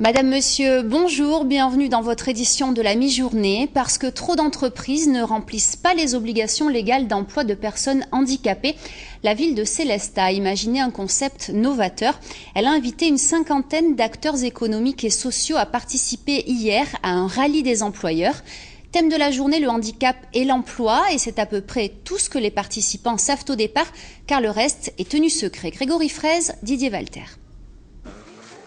Madame, Monsieur, bonjour, bienvenue dans votre édition de la mi-journée. Parce que trop d'entreprises ne remplissent pas les obligations légales d'emploi de personnes handicapées, la ville de Célestat a imaginé un concept novateur. Elle a invité une cinquantaine d'acteurs économiques et sociaux à participer hier à un rallye des employeurs. Thème de la journée, le handicap et l'emploi, et c'est à peu près tout ce que les participants savent au départ, car le reste est tenu secret. Grégory Fraise, Didier Walter.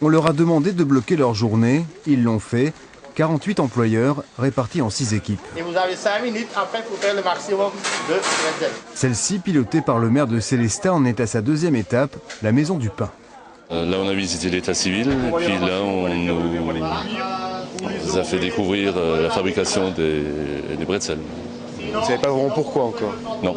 On leur a demandé de bloquer leur journée, ils l'ont fait. 48 employeurs répartis en 6 équipes. Et vous avez 5 minutes après pour faire le maximum de pretzel. Celle-ci, pilotée par le maire de Célestat, en est à sa deuxième étape, la Maison du Pain. Là, on a visité l'état civil, et puis là, on nous a fait découvrir la fabrication des bretzels. Vous ne savez pas vraiment pourquoi encore? Non.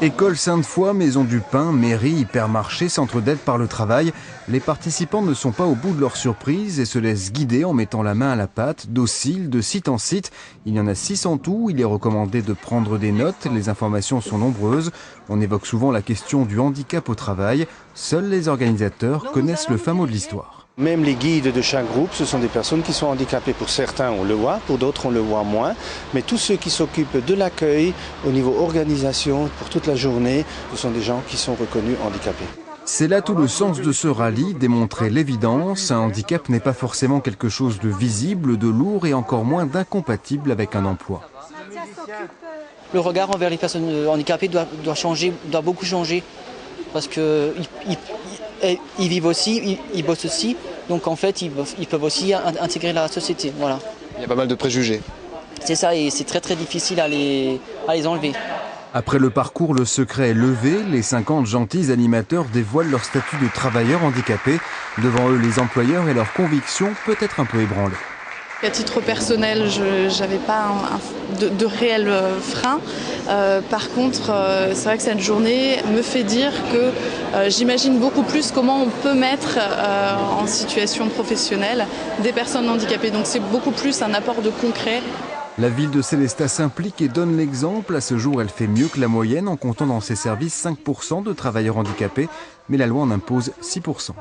École Sainte-Foy, Maison du Pain, mairie, hypermarché, centre d'aide par le travail. Les participants ne sont pas au bout de leur surprise et se laissent guider en mettant la main à la pâte, docile, de site en site. Il y en a 6 en tout, il est recommandé de prendre des notes, les informations sont nombreuses. On évoque souvent la question du handicap au travail. Seuls les organisateurs connaissent le fin mot de l'histoire. Même les guides de chaque groupe, ce sont des personnes qui sont handicapées. Pour certains, on le voit, pour d'autres, on le voit moins. Mais tous ceux qui s'occupent de l'accueil au niveau organisation pour toute la journée, ce sont des gens qui sont reconnus handicapés. C'est là tout le sens de ce rallye, démontrer l'évidence. Un handicap n'est pas forcément quelque chose de visible, de lourd et encore moins d'incompatible avec un emploi. Le regard envers les personnes handicapées doit beaucoup changer. Parce qu'ils vivent aussi, ils bossent aussi, donc en fait ils peuvent aussi intégrer la société. Voilà. Il y a pas mal de préjugés. C'est ça, et c'est très difficile à les enlever. Après le parcours, le secret est levé. Les 50 gentils animateurs dévoilent leur statut de travailleurs handicapés. Devant eux, les employeurs et leurs convictions peut-être un peu ébranlées. À titre personnel, je n'avais pas de réel frein. Par contre, c'est vrai que cette journée me fait dire que j'imagine beaucoup plus comment on peut mettre en situation professionnelle des personnes handicapées. Donc c'est beaucoup plus un apport de concret. La ville de Célestat s'implique et donne l'exemple. À ce jour, elle fait mieux que la moyenne en comptant dans ses services 5% de travailleurs handicapés, mais la loi en impose 6%.